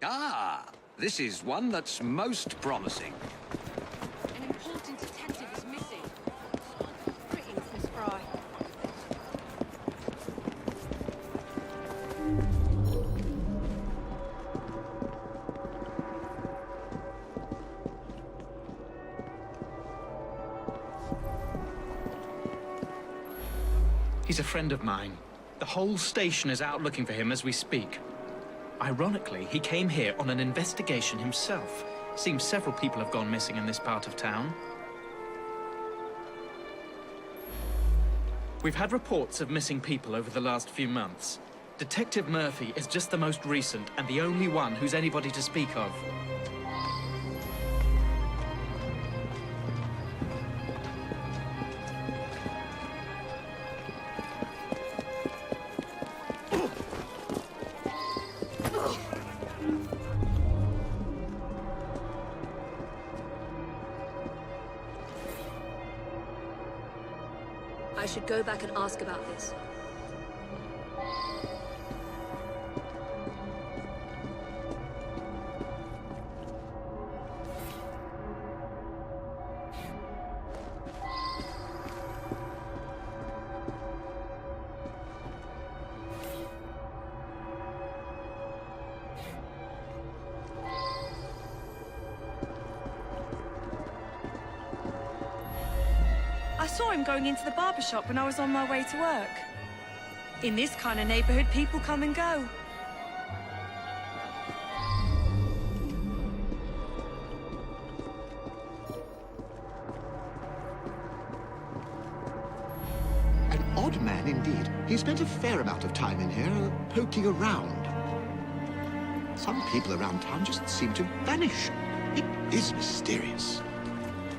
Ah, this is one that's most promising. An important detective is missing. Greetings, Miss Fry. He's a friend of mine. The whole station is out looking for him as we speak. Ironically, he came here on an investigation himself. Seems several people have gone missing in this part of town. We've had reports of missing people over the last few months. Detective Murphy is just the most recent and the only one who's anybody to speak of. I should go back and ask about this. I saw him going into the barber shop when I was on my way to work. In this kind of neighborhood, people come and go. An odd man indeed. He spent a fair amount of time in here, poking around. Some people around town just seem to vanish. It is mysterious.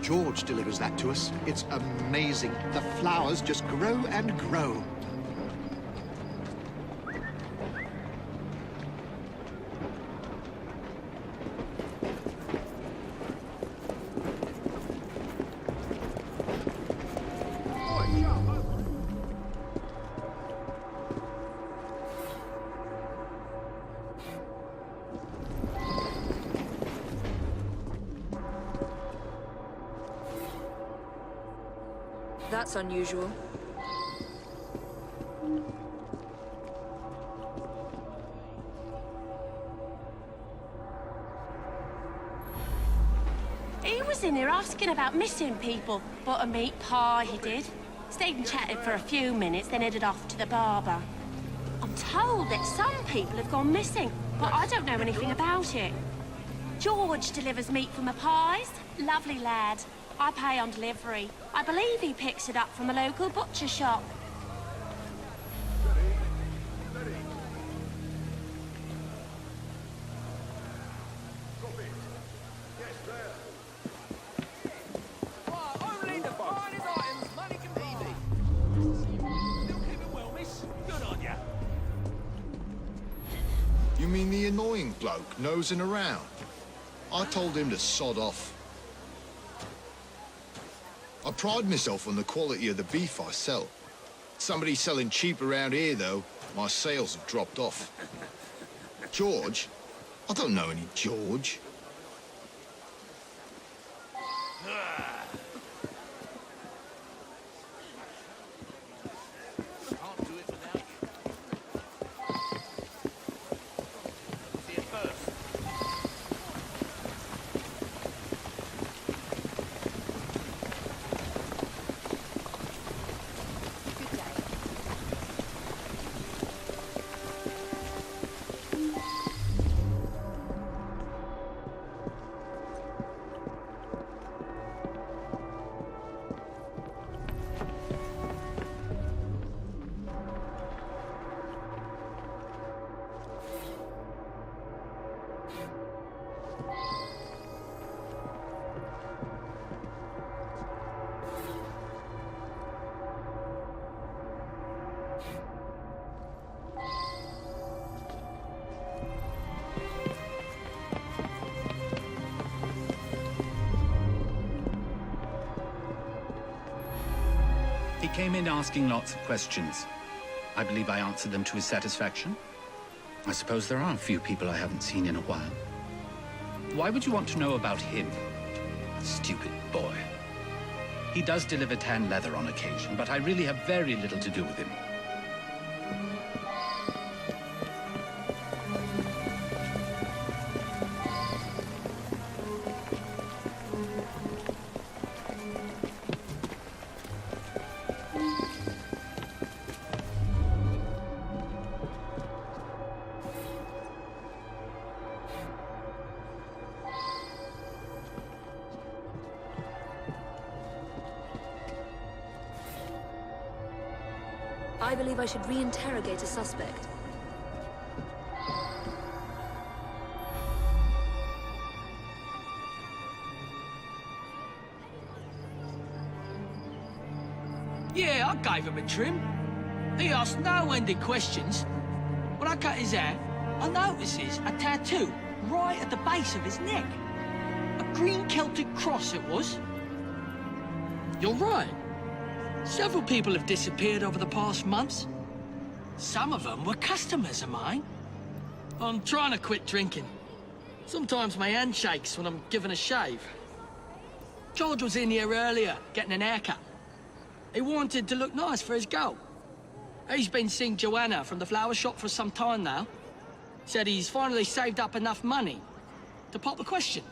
George delivers that to us. It's amazing. The flowers just grow and grow. That's unusual. He was in here asking about missing people. Bought a meat pie, he did. Stayed and chatted for a few minutes, then headed off to the barber. I'm told that some people have gone missing, but I don't know anything about it. George delivers meat for my pies. Lovely lad. I pay on delivery. I believe he picks it up from a local butcher shop. You mean the annoying bloke nosing around? I told him to sod off. I pride myself on the quality of the beef I sell. Somebody selling cheap around here, though, my sales have dropped off. George? I don't know any George. He came in asking lots of questions. I believe I answered them to his satisfaction. I suppose there are a few people I haven't seen in a while. Why would you want to know about him? Stupid boy. He does deliver tan leather on occasion, but I really have very little to do with him. I believe I should re-interrogate a suspect. Yeah, I gave him a trim. He asked no-ended questions. When I cut his hair, I notices a tattoo right at the base of his neck. A green Celtic cross it was. You're right. Several people have disappeared over the past months. Some of them were customers of mine. I'm trying to quit drinking. Sometimes my hand shakes when I'm given a shave. George was in here earlier, getting an haircut. He wanted to look nice for his girl. He's been seeing Joanna from the flower shop for some time now. Said he's finally saved up enough money to pop the question.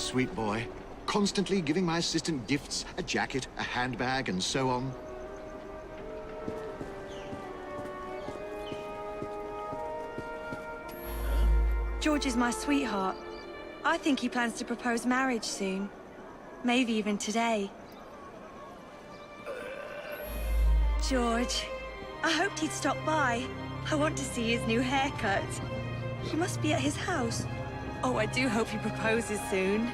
sweet boy. Constantly giving my assistant gifts, a jacket, a handbag, and so on. George is my sweetheart. I think he plans to propose marriage soon. Maybe even today. George, I hoped he'd stop by. I want to see his new haircut. He must be at his house. Oh, I do hope he proposes soon.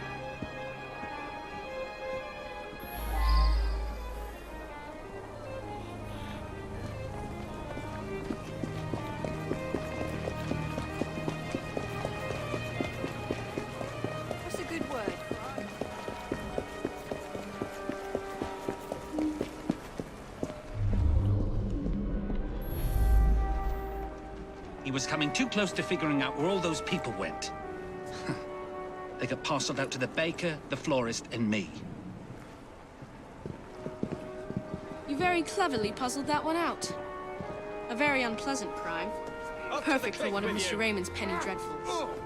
What's a good word? He was coming too close to figuring out where all those people went. They got parceled out to the baker, the florist, and me. You very cleverly puzzled that one out. A very unpleasant crime. Perfect for one of Mr. Raymond's penny dreadfuls.